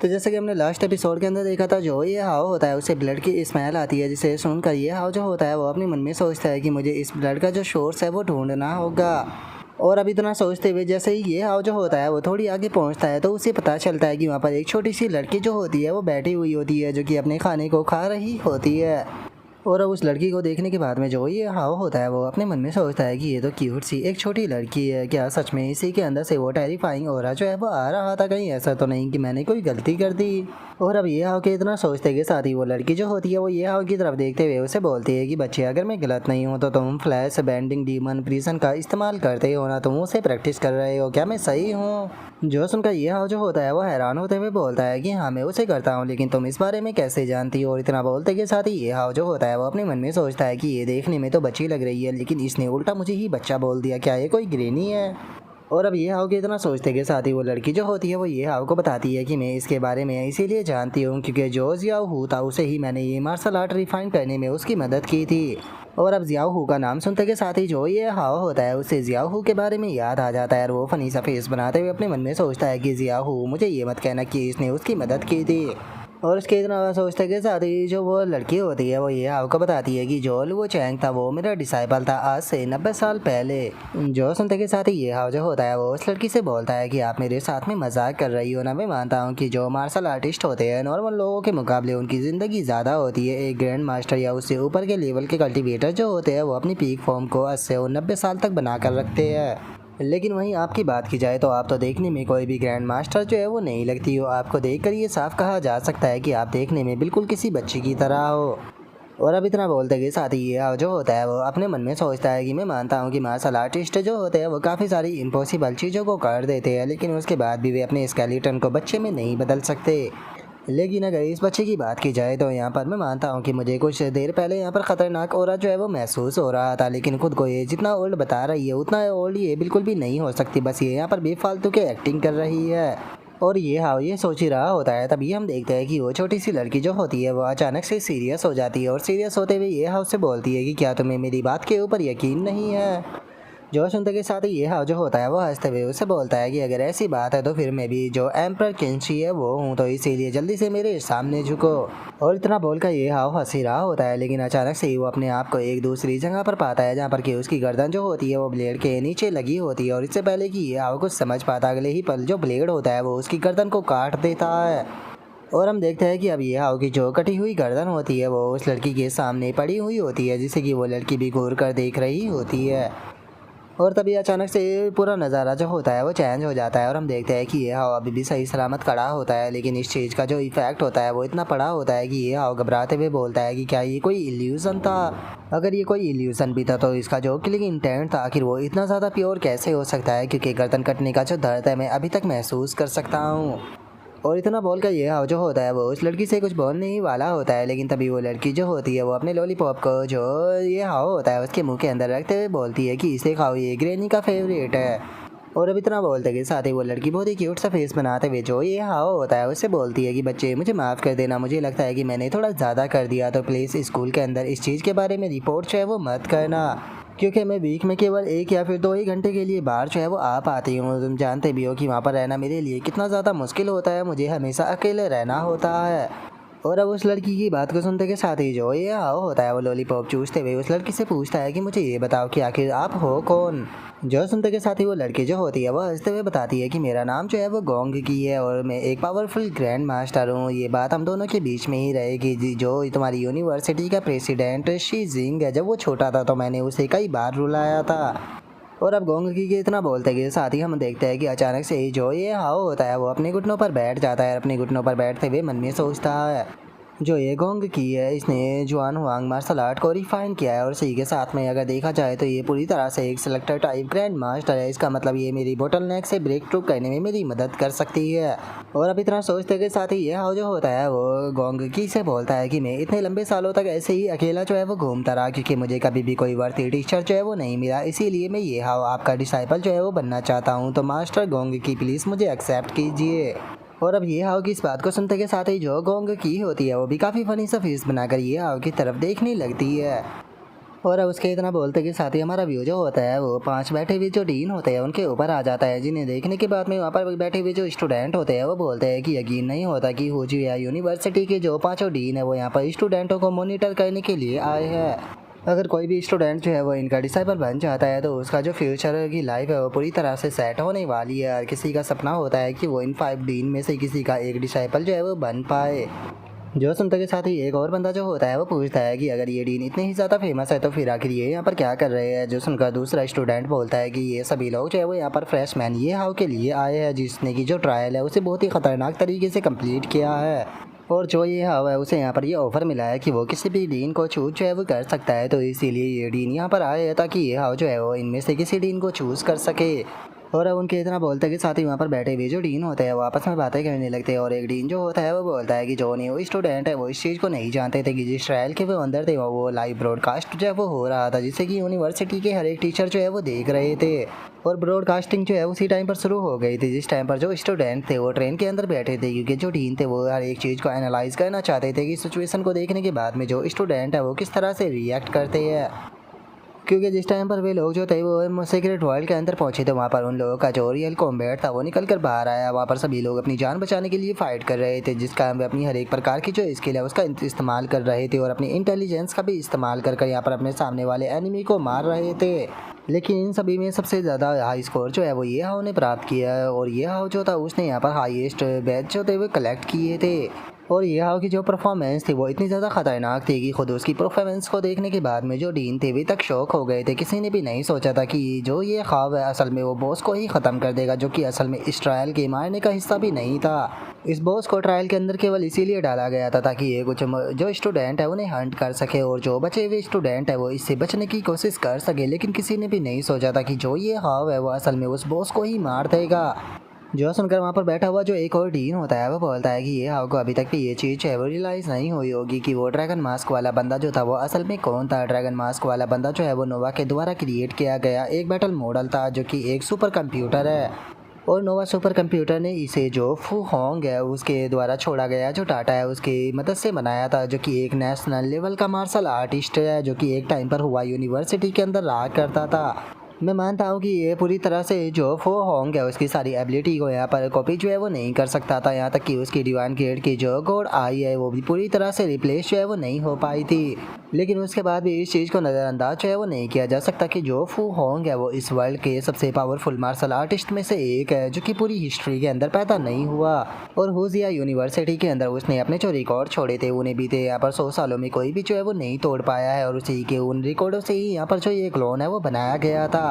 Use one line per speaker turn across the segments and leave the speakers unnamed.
तो जैसे कि हमने लास्ट एपिसोड के अंदर देखा था, जो ये हाव होता है उसे ब्लड की स्मेल आती है, जिसे सुनकर ये हाव जो होता है वो अपने मन में सोचता है कि मुझे इस ब्लड का जो सोर्स है वो ढूंढना होगा। और अब इतना सोचते हुए जैसे ही ये हाव जो होता है वो थोड़ी आगे पहुंचता है तो उसे पता चलता है कि वहाँ पर एक छोटी सी लड़की जो होती है वो बैठी हुई होती है, जो कि अपने खाने को खा रही होती है। और अब उस लड़की को देखने के बाद में जो ये हाव होता है वो अपने मन में सोचता है कि ये तो क्यूट सी एक छोटी लड़की है, क्या सच में इसी के अंदर से वो टेरिफाइंग ऑरा जो है वो आ रहा था, कहीं ऐसा तो नहीं कि मैंने कोई गलती कर दी। और अब ये हाव के इतना सोचते के साथ ही वो लड़की जो होती है वो ये हाव की तरफ देखते हुए उसे बोलती है कि बच्चे, अगर मैं गलत नहीं हूँ तो तुम फ्लैश बेंडिंग डीमन प्रिजन का इस्तेमाल करते हो ना, तुम उसे प्रैक्टिस कर रहे हो, क्या मैं सही हूँ? जो सुनकर ये हाव जो होता है वो हैरान होते हुए बोलता है कि हाँ मैं उसे करता हूँ, लेकिन तुम इस बारे में कैसे जानती हो? और इतना बोलते के साथ ही ये हाव जो होता है वो अपने मन में सोचता है कि ये देखने में तो बच्ची लग रही है, लेकिन इसने उल्टा मुझे ही बच्चा बोल दिया, क्या ये कोई ग्रेनी है? और अब ये हाव के इतना सोचते के साथ ही वो लड़की जो होती है वो ये हाव को बताती है कि मैं इसके बारे में इसीलिए जानती हूँ क्योंकि जो जियाओ हू था उसे ही मैंने ये मार्शल आर्ट रिफाइन करने में उसकी मदद की थी। और अब जियाओ हू का नाम सुनते के साथ ही जो ये हाव होता है उसे जियाओ हू के बारे में याद आ जाता है और वो फनी सा फेस बनाते हुए अपने मन में सोचता है कि जियाओ हू, मुझे ये मत कहना कि इसने उसकी मदद की थी। और उसके इतना सोचते के साथ ही जो वो लड़की होती है वो ये हाव को बताती है कि जो वो चैंग था वो मेरा डिसाइपल था आज से 90 साल पहले। जो सुनते के साथ ही ये हाव जो होता है वो उस लड़की से बोलता है कि आप मेरे साथ में मजाक कर रही हो ना, मैं मानता हूँ कि जो मार्शल आर्टिस्ट होते हैं नॉर्मल लोगों के मुकाबले उनकी ज़िंदगी ज़्यादा होती है। एक ग्रैंड मास्टर या उससे ऊपर के लेवल के कल्टिवेटर जो होते हैं वो अपनी पीक फॉर्म को 80 से 90 साल तक बना कर रखते हैं। लेकिन वहीं आपकी बात की जाए तो आप तो देखने में कोई भी ग्रैंड मास्टर जो है वो नहीं लगती हो। आपको देखकर ये साफ कहा जा सकता है कि आप देखने में बिल्कुल किसी बच्ची की तरह हो। और अब इतना बोलते के साथ ही ये जो होता है वो अपने मन में सोचता है कि मैं मानता हूँ कि मार्शल आर्टिस्ट जो होते हैं वो काफ़ी सारी इम्पॉसिबल चीज़ों को कर देते हैं, लेकिन उसके बाद भी वे अपने स्केलेटन को बच्चे में नहीं बदल सकते। लेकिन अगर इस बच्चे की बात की जाए तो यहाँ पर मैं मानता हूँ कि मुझे कुछ देर पहले यहाँ पर ख़तरनाक ऑरा जो है वो महसूस हो रहा था, लेकिन खुद को ये जितना ओल्ड बता रही है उतना ओल्ड ये बिल्कुल भी नहीं हो सकती, बस ये यहाँ पर बेफालतू के एक्टिंग कर रही है। और ये हाव ये सोच ही रहा होता है, तभी हम देखते हैं कि वो छोटी सी लड़की जो होती है वो अचानक से सीरियस हो जाती है और सीरियस होते हुए ये हाव से बोलती है कि क्या तुम्हें मेरी बात के ऊपर यकीन नहीं है? जो सुनते के साथ ही ये हाव जो होता है वो हंसते हुए उससे बोलता है कि अगर ऐसी बात है तो फिर मैं भी जो एम्पर किंची है वो हूँ, तो इसीलिए जल्दी से मेरे सामने झुको। और इतना बोलकर ये हाव हंस ही रहा होता है, लेकिन अचानक से ही वो अपने आप को एक दूसरी जगह पर पाता है जहाँ पर कि उसकी गर्दन जो होती है वो ब्लेड के नीचे लगी होती है। और इससे पहले कि ये हाव कुछ समझ पाता, अगले ही पल जो ब्लेड होता है वो उसकी गर्दन को काट देता है। और हम देखते हैं कि अब ये हाव की जो कटी हुई गर्दन होती है वो उस लड़की के सामने पड़ी हुई होती है, जिसे कि वो लड़की भी घूर कर देख रही होती है। और तभी अचानक से पूरा नज़ारा जो होता है वो चेंज हो जाता है और हम देखते हैं कि ये हाव अभी भी सही सलामत खड़ा होता है, लेकिन इस चीज़ का जो इफेक्ट होता है वो इतना बड़ा होता है कि ये हाव घबराते हुए बोलता है कि क्या ये कोई इल्यूज़न था? अगर ये कोई इल्यूज़न भी था तो इसका जो किलिंग इंटेंट था आखिर वो इतना ज़्यादा प्योर कैसे हो सकता है, क्योंकि गर्दन कटने का जो दर्द है मैं अभी तक महसूस कर सकता हूँ। और इतना बोलकर ये हाव जो होता है वो उस लड़की से कुछ बोलने ही वाला होता है, लेकिन तभी वो लड़की जो होती है वो अपने लॉलीपॉप को जो ये हाव होता है उसके मुंह के अंदर रखते हुए बोलती है कि इसे खाओ, ये ग्रैनी का फेवरेट है। और अब इतना बोलते के साथ ही वो लड़की बहुत ही क्यूट सा फेस बनाते हुए जो ये हाव होता है उससे बोलती है कि बच्चे मुझे माफ़ कर देना, मुझे लगता है कि मैंने थोड़ा ज़्यादा कर दिया, तो प्लीज़ स्कूल के अंदर इस चीज़ के बारे में रिपोर्ट जो है वो मत करना, क्योंकि मैं वीक में केवल 1 या फिर 2 ही घंटे के लिए बाहर जो है वो आ पाती हूँ। तुम जानते भी हो कि वहाँ पर रहना मेरे लिए कितना ज़्यादा मुश्किल होता है, मुझे हमेशा अकेले रहना होता है। और अब उस लड़की की बात को सुनते के साथ ही जो ये हाव होता है वो लॉलीपॉप चूसते हुए उस लड़की से पूछता है कि मुझे ये बताओ कि आखिर आप हो कौन? जो सुनते के साथ ही वो लड़की जो होती है वो हंसते हुए बताती है कि मेरा नाम जो है वो गोंग की है और मैं एक पावरफुल ग्रैंड मास्टर हूँ। ये बात हम दोनों के बीच में ही रहेगी। जो तुम्हारी यूनिवर्सिटी का प्रेसिडेंट शी जिंग है, जब वो छोटा था तो मैंने उसे कई बार रुलाया था। और अब गोंग की के इतना बोलते के साथ ही हम देखते हैं कि अचानक से ही जो ये हाव होता है वो अपने घुटनों पर बैठ जाता है। अपने घुटनों पर बैठते हुए मन में सोचता है जो ये गोंग की है इसने जुआन हुआंग मार्शल आर्ट को रिफाइन किया है, और इसी के साथ में अगर देखा जाए तो ये पूरी तरह से एक सेलेक्टर टाइप ग्रैंड मास्टर है। इसका मतलब ये मेरी बोटल नेक से ब्रेक थ्रू करने में मेरी मदद कर सकती है। और अब इतना सोचते के साथ ही ये हाव जो होता है वो गोंग की से बोलता है कि मैं इतने लंबे सालों तक ऐसे ही अकेला जो है वो घूमता रहा, क्योंकि मुझे कभी भी कोई वर्ती टीचर जो है वो नहीं मिला, इसीलिए मैं ये हाव आपका डिसाइपल जो है वो बनना चाहता हूँ। तो मास्टर गोंग की प्लीज़ मुझे एक्सेप्ट कीजिए। और अब ये हाव की इस बात को सुनते के साथ ही जो गोंग की होती है वो भी काफ़ी फनी सा फेस बनाकर ये हाव की तरफ देखने लगती है। और अब उसके इतना बोलते कि साथ ही हमारा व्यू जो होता है वो 5 बैठे हुए जो डीन होते हैं उनके ऊपर आ जाता है, जिन्हें देखने के बाद में वहाँ पर बैठे हुए जो स्टूडेंट होते हैं वो बोलते हैं कि यकीन नहीं होता कि हुजिया यूनिवर्सिटी के जो 5 डीन है वो यहाँ पर स्टूडेंटों को मॉनिटर करने के लिए आए हैं। अगर कोई भी स्टूडेंट जो है वो इनका डिसाइबल बन जाता है तो उसका जो फ्यूचर की लाइफ है वो पूरी तरह से सेट होने वाली है। और किसी का सपना होता है कि वो इन 5 डीन में से किसी का एक डिसाइबल जो है वो बन पाए। जो सुनते के साथ ही एक और बंदा जो होता है वो पूछता है कि अगर ये डीन इतने ही ज़्यादा फेमस है तो फिर आखिर ये यहाँ पर क्या कर रहे हैं। जो सुनकर दूसरा स्टूडेंट बोलता है कि ये सभी लोग जो है वो यहाँ पर फ्रेशमैन ये हाउ के लिए आए हैं, जिसने की जो ट्रायल है उसे बहुत ही ख़तरनाक तरीके से कंप्लीट किया है। और जो ये हाउ है उसे यहाँ पर ये ऑफ़र मिला है कि वो किसी भी डीन को चूज जो है वो कर सकता है, तो इसीलिए ये डीन यहाँ पर आए हैं ताकि ये हाउ जो है वो इनमें से किसी डीन को चूज़ कर सके। और अब उनके इतना बोलते हैं कि साथ ही वहाँ पर बैठे हुए जो डीन होते हैं वो आपस में बातें करने लगते हैं। और एक डीन जो होता है वो बोलता है कि जो न्यू स्टूडेंट है वो इस चीज़ को नहीं जानते थे कि जिस ट्रायल के वो अंदर थे वो लाइव ब्रॉडकास्ट जो है वो हो रहा था, जिससे कि यूनिवर्सिटी के हर एक टीचर जो है वो देख रहे थे। और ब्रॉडकास्टिंग जो है उसी टाइम पर शुरू हो गई थी जिस टाइम पर जो स्टूडेंट थे वो ट्रेन के अंदर बैठे थे, क्योंकि जो डीन थे वो हर एक चीज़ को एनालाइज करना चाहते थे कि सिचुएशन को देखने के बाद में जो स्टूडेंट है वो किस तरह से रिएक्ट करते हैं। क्योंकि जिस टाइम पर वे लोग जो थे वो सीक्रेट वर्ल्ड के अंदर पहुंचे थे, वहाँ पर उन लोगों का जो रियल कॉम्बैट था वो निकल कर बाहर आया। वहाँ पर सभी लोग अपनी जान बचाने के लिए फ़ाइट कर रहे थे, जिसका वे अपनी हर एक प्रकार की जो स्किल है उसका इस्तेमाल कर रहे थे और अपनी इंटेलिजेंस का भी इस्तेमाल कर यहाँ पर अपने सामने वाले एनिमी को मार रहे थे। लेकिन इन सभी में सबसे ज़्यादा हाई स्कोर जो है वो ये हाउ ने प्राप्त किया है। और ये हाउ जो था उसने यहाँ पर हाईएस्ट बैच जो थे वो कलेक्ट किए थे। और ये हाउ की जो परफॉर्मेंस थी वो इतनी ज़्यादा ख़तरनाक थी कि खुद उसकी परफॉर्मेंस को देखने के बाद में जो डीन थे वे तक शौक हो गए थे। किसी ने भी नहीं सोचा था कि जो ये ख्वाब है असल में वो बॉस को ही ख़त्म कर देगा, जो कि असल में इस ट्रायल के मारने का हिस्सा भी नहीं था। इस बॉस को ट्रायल के अंदर केवल इसीलिए डाला गया था ताकि ये कुछ जो स्टूडेंट है उन्हें हंट कर सके और जो बचे हुए स्टूडेंट है वो इससे बचने की कोशिश कर सके। लेकिन किसी ने भी नहीं सोचा था कि जो ये ख्वाब है वो असल में उस बॉस को ही मार देगा। जो सुनकर वहाँ पर बैठा हुआ जो एक और डीन होता है वो बोलता है कि ये हाउ को अभी तक भी ये चीज़ है वो रियलाइज़ नहीं हुई होगी कि वो ड्रैगन मास्क वाला बंदा जो था वो असल में कौन था। ड्रैगन मास्क वाला बंदा जो है वो नोवा के द्वारा क्रिएट किया गया एक बैटल मॉडल था, जो कि एक सुपर कंप्यूटर है। और नोवा सुपर कंप्यूटर ने इसे जो फू होंग है उसके द्वारा छोड़ा गया जो डाटा है उसकी मदद से बनाया था, जो कि एक नेशनल लेवल का मार्शल आर्टिस्ट है, जो कि एक टाइम पर हुआ यूनिवर्सिटी के अंदर रहा करता था। मैं मानता हूँ कि ये पूरी तरह से जो फो होंग है उसकी सारी एबिलिटी को यहाँ पर कॉपी जो है वो नहीं कर सकता था, यहाँ तक कि उसकी डिवाइन ग्रेड की जो गॉड आई है वो भी पूरी तरह से रिप्लेस जो है वो नहीं हो पाई थी। लेकिन उसके बाद भी इस चीज़ को नज़रअंदाज जो है वो नहीं किया जा सकता कि जो फू होंग है वो इस वर्ल्ड के सबसे पावरफुल मार्शल आर्टिस्ट में से एक है, जो कि पूरी हिस्ट्री के अंदर पैदा नहीं हुआ। और हुजिया यूनिवर्सिटी के अंदर उसने अपने जो रिकॉर्ड छोड़े थे उन्हें बीते यहाँ पर 100 सालों में कोई भी जो है वो नहीं तोड़ पाया है। और उसी के उन रिकॉर्डों से ही यहाँ पर जो ये क्लोन है वो बनाया गया था।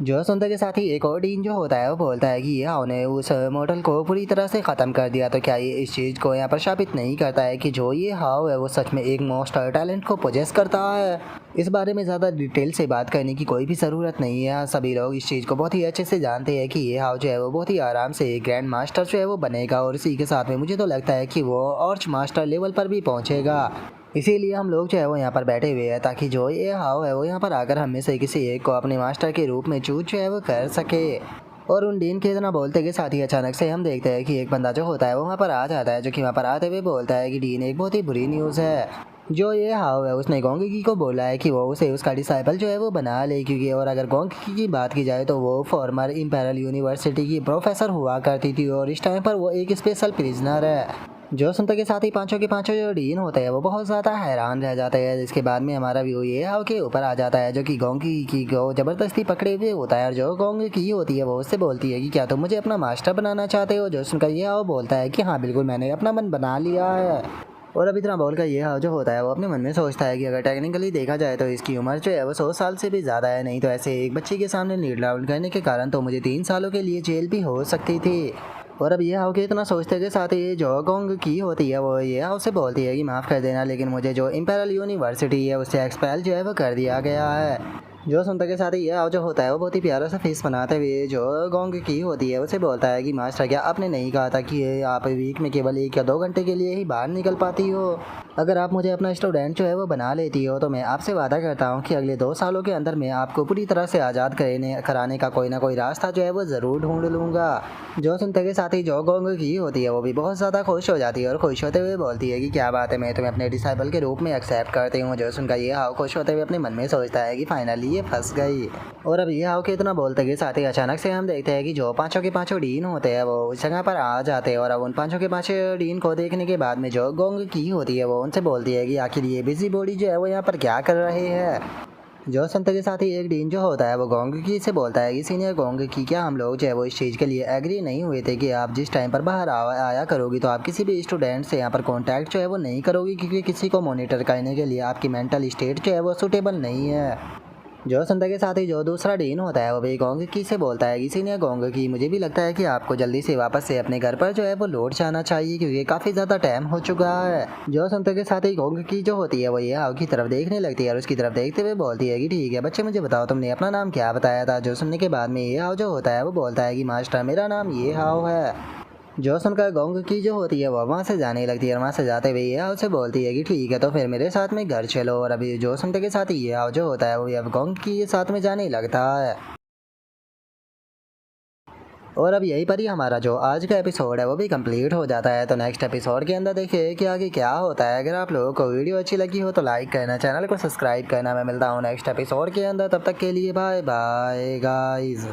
जो सुनते के साथ ही एक और डीन जो होता है वो बोलता है कि यह ने उस मॉडल को पूरी तरह से ख़त्म कर दिया, तो क्या ये इस चीज़ को यहाँ पर साबित नहीं करता है कि जो ये हाउ है वो सच में एक मोस्टर टैलेंट को पोजेस करता है। इस बारे में ज़्यादा डिटेल से बात करने की कोई भी ज़रूरत नहीं है, सभी लोग इस चीज़ को बहुत ही अच्छे से जानते हैं कि ये हाउ जो है वो बहुत ही आराम से ग्रैंड मास्टर जो है वो बनेगा। और इसी के साथ में मुझे तो लगता है कि वो आर्च मास्टर लेवल पर भी पहुँचेगा। इसीलिए हम लोग जो है वो यहाँ पर बैठे हुए हैं ताकि जो ये हाउ है वो यहाँ पर आकर हमें से किसी एक को अपने मास्टर के रूप में चूज जो है वो कर सके। और उन डीन के इतना बोलते के साथ ही अचानक से हम देखते हैं कि एक बंदा जो होता है वो वहाँ पर आ जाता है, जो कि वहाँ पर आते हुए बोलता है कि डीन एक बहुत ही बुरी न्यूज़ है। जो ये हाउ है उसने गोंगी को बोला है कि वो उसे उसका डिसाइपल जो है वो बना ले, क्योंकि और अगर गोंगी की बात की जाए तो वो फॉर्मर इंपेरियल यूनिवर्सिटी की प्रोफेसर हुआ करती थी और इस टाइम पर वो एक स्पेशल प्रिजनर है। जो सुनते के साथ ही पांचों के पांचों जो डीन होते हैं वो बहुत ज़्यादा हैरान रह जाते हैं। जिसके बाद में हमारा व्यू ये हाउ के ऊपर आ जाता है, जो कि गोंगी की को ज़बरदस्ती पकड़े हुए होता है। और जो गोंगी की होती है वो उससे बोलती है कि क्या तुम मुझे अपना मास्टर बनाना चाहते हो। जो सुनकर ये हाउ बोलता है कि हाँ बिल्कुल, मैंने अपना मन बना लिया है। और अब इतना बोलकर ये हाउ जो होता है वो अपने मन में सोचता है कि अगर टेक्निकली देखा जाए तो इसकी उम्र जो है वो 100 साल से भी ज़्यादा है, नहीं तो ऐसे एक बच्चे के सामने लीड राउंड करने के कारण तो मुझे 3 सालों के लिए जेल भी हो सकती थी। और अब ये हाउ के इतना सोचते के साथ ही जो गोंग की होती है वो ये हाउ से बोलती है कि माफ़ कर देना, लेकिन मुझे जो इंपेरियल यूनिवर्सिटी है उससे एक्सपेल जो है वो कर दिया गया है। जो सुनते के साथ ही ये आओ जो होता है वो बहुत ही प्यारा सा फेस बनाते हुए जो गोंग की होती है उसे बोलता है कि मास्टर क्या आपने नहीं कहा था कि ये आप वीक में केवल 1 या 2 घंटे के लिए ही बाहर निकल पाती हो। अगर आप मुझे अपना स्टूडेंट जो है वो बना लेती हो तो मैं आपसे वादा करता हूँ कि अगले 2 सालों के अंदर मैं आपको पूरी तरह से आज़ाद कराने का कोई ना कोई रास्ता जो है वो ज़रूर ढूंढ लूँगा। जो सुनते के साथ ही जो गोंग की होती है वो भी बहुत ज़्यादा खुश हो जाती है और खुश होते हुए बोलती है कि क्या बात है, मैं तुम्हें अपने डिसाइबल के रूप में एक्सेप्ट करती हूँ। जो सुनकर ये हाव खुश होते हुए अपने मन में सोचता है कि फाइनली ये फंस गई। और अब ये हाव के इतना बोलते के साथ ही अचानक से हम देखते हैं कि जो पांचों के पांचों डीन होते हैं वो उस जगह पर आ जाते हैं। और अब उन पांचों के पांचों डीन को देखने के बाद में जो गोंग की होती है वो उनसे बोलती है कि आखिर ये बिजी बॉडी जो है वो यहाँ पर क्या कर रहे हैं। जो संत के साथ ही एक डीन जो होता है वो गोंग की से बोलता है कि सीनियर गोंग की क्या हम लोग जो है वो इस चीज़ के लिए एग्री नहीं हुए थे कि आप जिस टाइम पर बाहर आया करोगी तो आप किसी भी स्टूडेंट से यहाँ पर कांटेक्ट जो है वो नहीं करोगी, क्योंकि किसी को मॉनिटर करने के लिए आपकी मेंटल स्टेट जो है वो सूटेबल नहीं है। जो संत के साथ ही जो दूसरा डीन होता है वो भी गोंग की से बोलता है कि सीनियर गोंग की मुझे भी लगता है कि आपको जल्दी से वापस से अपने घर पर जो है वो लौट जाना चाहिए, क्योंकि काफ़ी ज़्यादा टाइम हो चुका है। जो संत के साथ ही गोंग की जो होती है वो ये हाव की तरफ देखने लगती है और उसकी तरफ देखते हुए बोलती है कि ठीक है बच्चे, मुझे बताओ तुमने अपना नाम क्या बताया था। जो सुनने के बाद में ये हाव जो होता है वो बोलता है कि मास्टर मेरा नाम ये हाव है। जो सुनकर गोंग की जो होती है वो वहाँ से जाने लगती है और वहाँ से जाते हुए ये हाव से बोलती है कि ठीक है तो फिर मेरे साथ में घर चलो। और अभी जो सुनते के साथ ही ये हाव जो होता है वो अब गोंग की के साथ में जाने लगता है। और अब यहीं पर ही हमारा जो आज का एपिसोड है वो भी कंप्लीट हो जाता है। तो नेक्स्ट एपिसोड के अंदर देखिए कि आगे क्या होता है। अगर आप लोगों को वीडियो अच्छी लगी हो तो लाइक करना, चैनल को सब्सक्राइब करना। मैं मिलता हूँ नेक्स्ट एपिसोड के अंदर, तब तक के लिए बाय बाय गाइज।